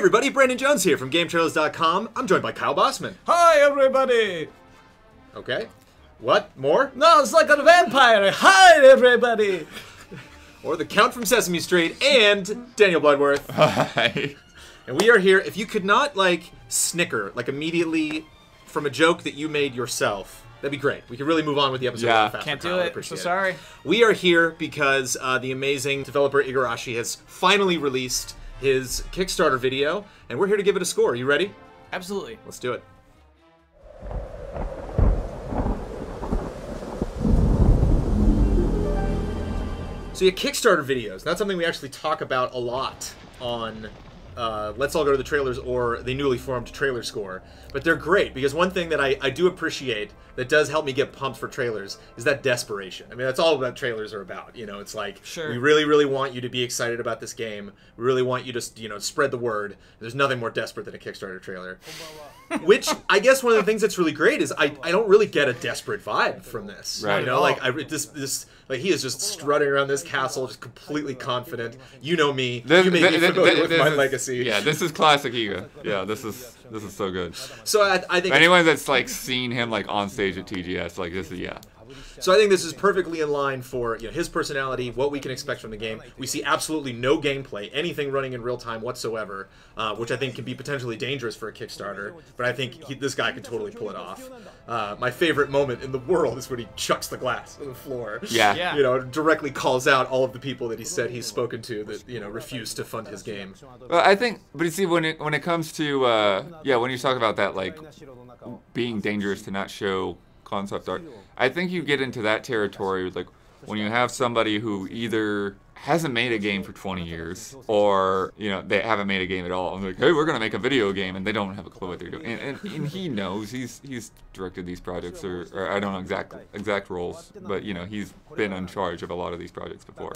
everybody, Brandon Jones here from GameTrailers.com. I'm joined by Kyle Bossman. Hi, everybody! Okay. What? More? No, it's like a vampire. Hi, everybody! Or the Count from Sesame Street and Daniel Bloodworth. Hi. And we are here. If you could not, like, snicker, like, immediately from a joke that you made yourself, that'd be great. We could really move on with the episode. Yeah. Faster, Can't Kyle. do I it. appreciate So sorry. We are here because the amazing developer Igarashi has finally released his Kickstarter video, and we're here to give it a score. You ready? Absolutely. Let's do it. So yeah, Kickstarter videos, not something we actually talk about a lot on Let's All Go to the Trailers or the newly formed Trailer Score. But they're great, because one thing that I do appreciate that does help me get pumped for trailers is that desperation. I mean, that's all that trailers are about. You know, it's like, we really, really want you to be excited about this game. We really want you to, you know, spread the word. There's nothing more desperate than a Kickstarter trailer. Which, I guess one of the things that's really great is I don't really get a desperate vibe from this. Right. You know, like, like, he is just strutting around this castle, just completely confident. You know me. You made me familiar with my legacy. Yeah, this is classic Iga. Yeah, this is so good. So I think Anyone that's like seen him like on stage at TGS, like this is So I think this is perfectly in line for, you know, his personality, what we can expect from the game. We see absolutely no gameplay, anything running in real time whatsoever, which I think can be potentially dangerous for a Kickstarter. But I think this guy can totally pull it off. My favorite moment in the world is when he chucks the glass on the floor. Yeah. You know, directly calls out all of the people that he said he's spoken to that, you know, refused to fund his game. Well, I think, but you see, when it comes to when you talk about that, like being dangerous to not show concept art, I think you get into that territory like when you have somebody who either hasn't made a game for 20 years or, you know, they haven't made a game at all. I'm like, hey, we're gonna make a video game, and they don't have a clue what they're doing. And he knows, he's directed these projects, or I don't know exact roles, but you know, he's been in charge of a lot of these projects before,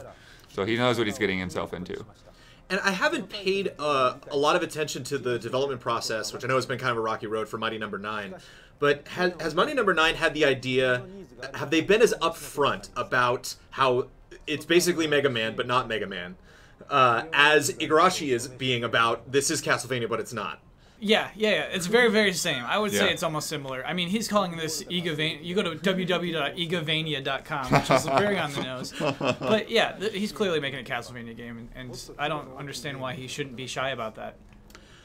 so he knows what he's getting himself into. And I haven't paid a lot of attention to the development process, which I know has been kind of a rocky road for Mighty Number 9. But has Mighty Number 9 had the idea, have they been as upfront about how it's basically Mega Man, but not Mega Man, as Igarashi is being about, this is Castlevania, but it's not? Yeah. It's very, very same. I would say it's almost similar. I mean, he's calling this Igavania. You go to www.igavania.com, which is very on the nose. But yeah, he's clearly making a Castlevania game, and I don't understand why he shouldn't be shy about that.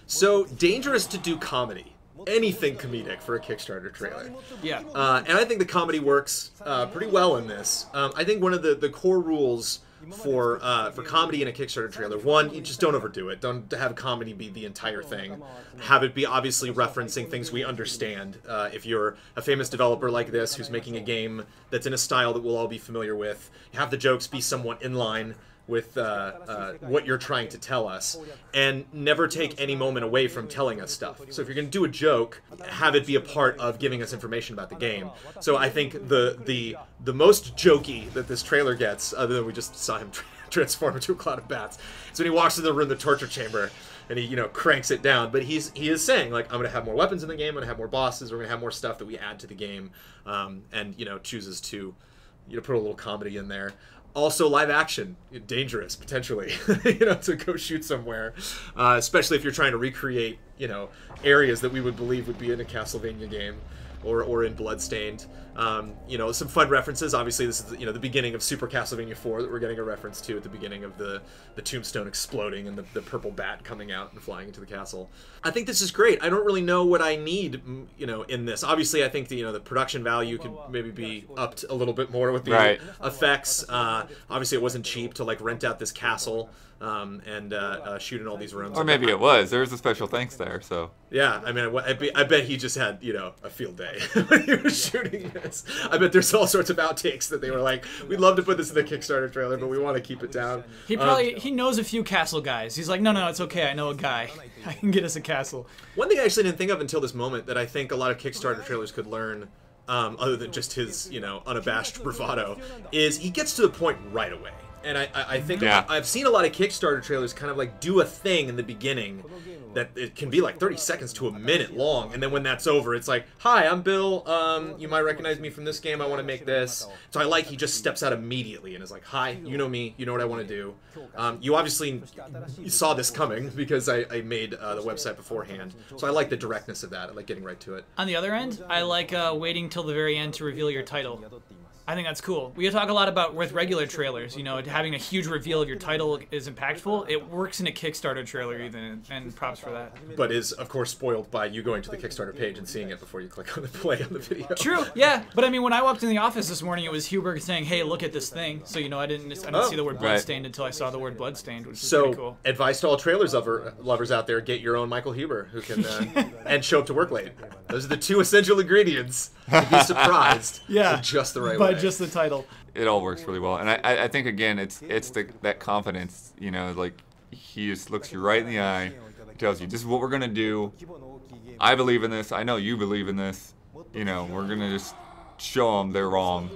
So, dangerous to do comedy. Anything comedic for a Kickstarter trailer. Yeah. And I think the comedy works pretty well in this. I think one of the core rules for comedy in a Kickstarter trailer, one, you just don't overdo it. Don't have comedy be the entire thing. Have it be obviously referencing things we understand. If you're a famous developer like this who's making a game that's in a style that we'll all be familiar with, have the jokes be somewhat in line with what you're trying to tell us, and never take any moment away from telling us stuff. So if you're going to do a joke, have it be a part of giving us information about the game. So I think the most jokey that this trailer gets, other than we just saw him transform into a cloud of bats, is when he walks in the room, the torture chamber, and he, you know, cranks it down. But he is saying, like, I'm going to have more weapons in the game, I'm going to have more bosses, we're going to have more stuff that we add to the game, and, you know, chooses to, you know, put a little comedy in there. Also, live action, dangerous, potentially, you know, to go shoot somewhere, especially if you're trying to recreate, you know, areas that we would believe would be in a Castlevania game or in Bloodstained. You know, some fun references. Obviously, this is, you know, the beginning of Super Castlevania 4 that we're getting a reference to at the beginning of the tombstone exploding and the purple bat coming out and flying into the castle. I think this is great. I don't really know what I need, you know, in this. Obviously, I think the, you know, the production value could maybe be upped a little bit more with the effects. Obviously, it wasn't cheap to, like, rent out this castle and shoot in all these rooms. Or maybe it was. There was a special thanks there, so. Yeah, I mean, I bet he just had, you know, a field day when he was shooting this. I bet there's all sorts of outtakes that they were like, we'd love to put this in the Kickstarter trailer, but we want to keep it down. He probably, he knows a few castle guys. He's like, no, it's okay, I know a guy. I can get us a castle. One thing I actually didn't think of until this moment that I think a lot of Kickstarter trailers could learn, other than just his, you know, unabashed bravado, is he gets to the point right away. And I think Yeah. I've seen a lot of Kickstarter trailers kind of like do a thing in the beginning that it can be like 30 seconds to a minute long, and then when that's over, it's like, "Hi, I'm Bill. You might recognize me from this game. I want to make this." So I like he just steps out immediately and is like, "Hi, you know me. You know what I want to do." You obviously saw this coming because I made the website beforehand, so I like the directness of that. I like getting right to it. On the other end, I like waiting till the very end to reveal your title. I think that's cool. We talk a lot about with regular trailers, you know, having a huge reveal of your title is impactful. It works in a Kickstarter trailer even, and props for that. But is, of course, spoiled by you going to the Kickstarter page and seeing it before you click on the play on the video. True, yeah. But I mean, when I walked in the office this morning, it was Huberg saying, "Hey, look at this thing." So, you know, I didn't see the word Bloodstained until I saw the word Bloodstained, which is pretty cool. Advice to all trailers lovers out there, get your own Michael Huber who can and show up to work late. Those are the two essential ingredients to be surprised in just the right way. By just the title. It all works really well, and I think again it's that confidence, you know, like he just looks you right in the eye, tells you this is what we're gonna do. I believe in this. I know you believe in this. You know, we're gonna just show them they're wrong.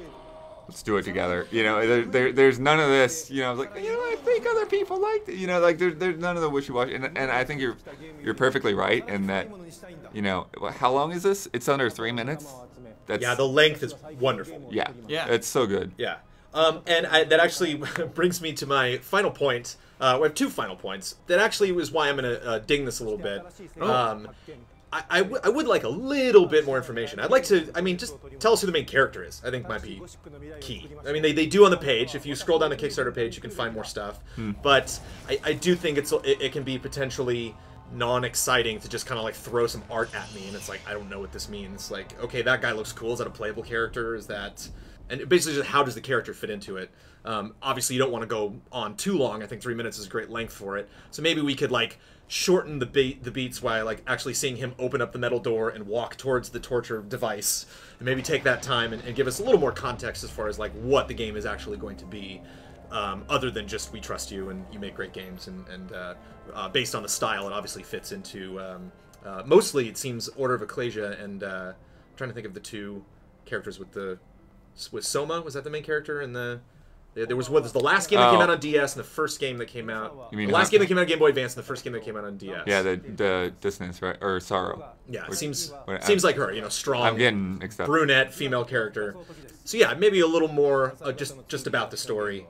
Let's do it together. You know, there's none of this. You know, like, you know, I think other people like it. You know, like there's none of the wishy-washy. And I think you're perfectly right in that. You know, how long is this? It's under 3 minutes. Yeah, the length is wonderful. Yeah, it's so good. Yeah, and that actually brings me to my final point. We have two final points. That actually was why I'm going to ding this a little bit. I would like a little bit more information. I'd like to, I mean, just tell us who the main character is. I think might be key. I mean, they do on the page. If you scroll down the Kickstarter page, you can find more stuff. But I do think it can be potentially non-exciting to just kind of like throw some art at me, and it's like, I don't know what this means. Like, okay, that guy looks cool. Is that a playable character? Is that... And basically just how does the character fit into it? Obviously, you don't want to go on too long. I think 3 minutes is a great length for it. So maybe we could like shorten the beats while like actually seeing him open up the metal door and walk towards the torture device, and maybe take that time and give us a little more context as far as like what the game is actually going to be. Other than just we trust you and you make great games, and based on the style, it obviously fits into mostly it seems Order of Ecclesia, and I'm trying to think of the two characters with Soma. Was that the main character in the? There was the last game that came out on DS and the first game that came out. You mean the last game that came out on Game Boy Advance and the first game that came out on DS. Yeah, the Dissonance, right? Or Sorrow. Yeah, it seems like her. You know, strong. I'm getting mixed up. Brunette female character. So yeah, maybe a little more just about the story.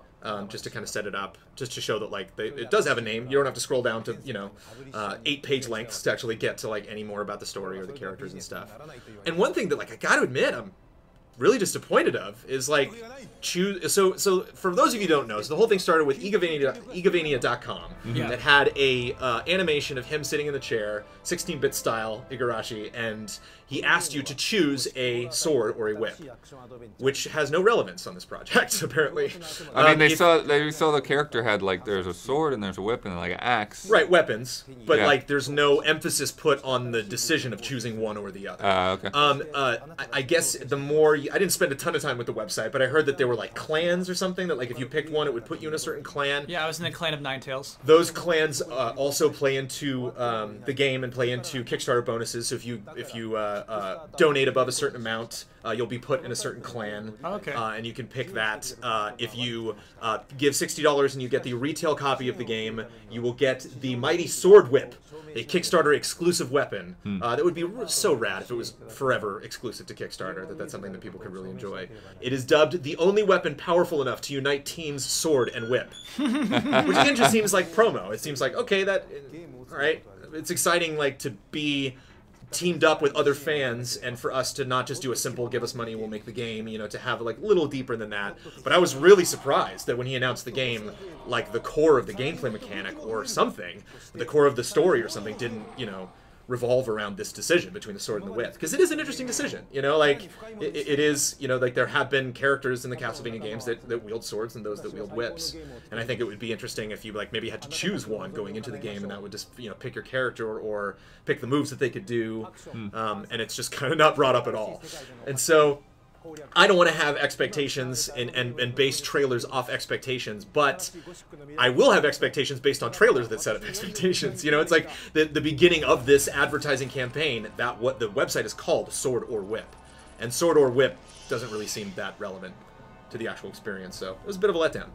Just to kind of set it up, just to show that like it does have a name. You don't have to scroll down to 8-page lengths to actually get to like any more about the story or the characters and stuff. And one thing that like I got to admit I'm really disappointed of is like so for those of you who don't know, so the whole thing started with Igavania.com that had a animation of him sitting in the chair, 16-bit style Igarashi, and he asked you to choose a sword or a whip, which has no relevance on this project apparently. I mean, they saw the character had like there's a sword and there's a whip and like an axe. Right, weapons, but like there's no emphasis put on the decision of choosing one or the other. Okay. I guess the more I didn't spend a ton of time with the website, but I heard that there were like clans or something that like if you picked one, it would put you in a certain clan. Yeah, I was in the clan of Ninetales. Those clans also play into the game and play into Kickstarter bonuses. So if you donate above a certain amount, you'll be put in a certain clan. Okay. And you can pick that. If you give $60 and you get the retail copy of the game, you will get the Mighty Sword Whip, a Kickstarter exclusive weapon. That would be so rad if it was forever exclusive to Kickstarter. That's something that people could really enjoy. It is dubbed the only weapon powerful enough to unite teams sword and whip, which again just seems like promo. It seems like, okay, all right, it's exciting, like to be teamed up with other fans and for us to not just do a simple give us money, we'll make the game, you know, to have like a little deeper than that. But I was really surprised that when he announced the game, like the core of the gameplay mechanic or something, the core of the story or something didn't, you know, revolve around this decision between the sword and the whip, because it is an interesting decision, you know, like it is, you know, like there have been characters in the Castlevania games that wield swords and those that wield whips, and I think it would be interesting if you like maybe had to choose one going into the game, and that would just, you know, pick your character or pick the moves that they could do, and it's just kind of not brought up at all. And so I don't want to have expectations and base trailers off expectations, but I will have expectations based on trailers that set up expectations. You know, it's like the beginning of this advertising campaign, that what the website is called Sword or Whip. And Sword or Whip doesn't really seem that relevant to the actual experience, so it was a bit of a letdown.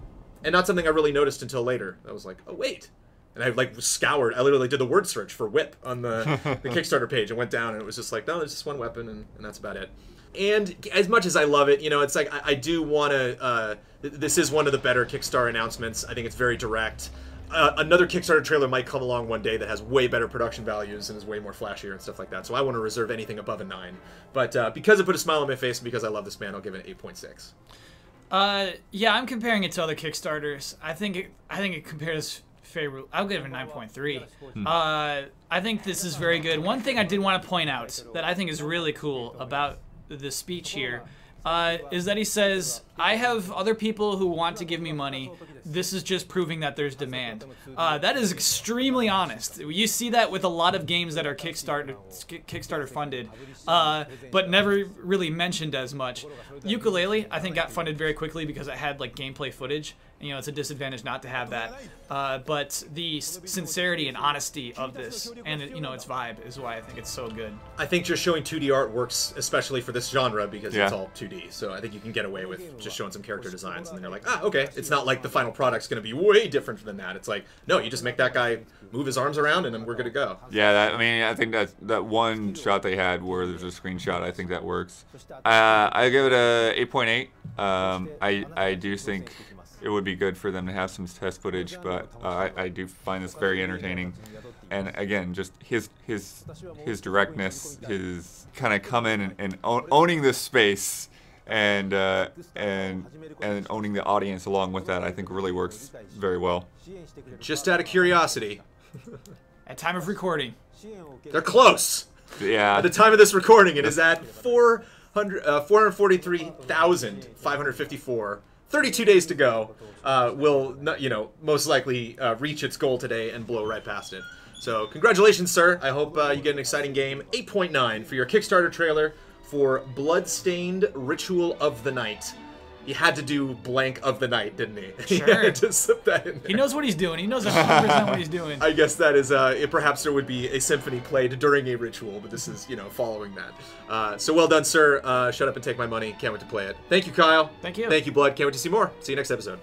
and not something I really noticed until later. I was like, oh wait. And I like scoured. I literally did the word search for whip on the Kickstarter page and went down, and it was just like, no, there's just one weapon, and that's about it. And as much as I love it, you know, it's like I do want to. This is one of the better Kickstarter announcements. I think it's very direct. Another Kickstarter trailer might come along one day that has way better production values and is way more flashier and stuff like that. So I want to reserve anything above a 9. But because it put a smile on my face and because I love this man, I'll give it an 8.6. Yeah, I'm comparing it to other Kickstarters. I think it compares favorably. I'll give it a 9.3. I think this is very good. One thing I did want to point out that I think is really cool about the speech here is that he says, I have other people who want to give me money. This is just proving that there's demand. That is extremely honest. You see that with a lot of games that are Kickstarter funded, but never really mentioned as much. Ukulele, I think, got funded very quickly because it had like gameplay footage. You know, it's a disadvantage not to have that. But the sincerity and honesty of this, and you know, its vibe is why I think it's so good. I think just showing 2D art works especially for this genre because it's all 2D. So I think you can get away with just showing some character designs, and then you're like, ah, okay. It's not like the final product's going to be way different than that. It's like, no, you just make that guy move his arms around, and then we're good to go. Yeah, I mean, I think that one shot they had where there's a screenshot, I think that works. I give it a 8.8. I do think it would be good for them to have some test footage, but I do find this very entertaining. And again, just his directness, his kind of come in and owning this space, and owning the audience along with that, I think really works very well. Just out of curiosity, at time of recording, they're close. Yeah. At the time of this recording, it is at 443,554. 32 days to go. Will not, you know, most likely reach its goal today and blow right past it. So congratulations, sir. I hope you get an exciting game. 8.9 for your Kickstarter trailer for Bloodstained Ritual of the Night. He had to do blank of the night, didn't he? Sure. He had to slip that in there. He knows what he's doing. He knows 100% what he's doing. I guess that is, perhaps there would be a symphony played during a ritual, but this is, you know, following that. So well done, sir. Shut up and take my money. Can't wait to play it. Thank you, Kyle. Thank you. Thank you, Blood. Can't wait to see more. See you next episode.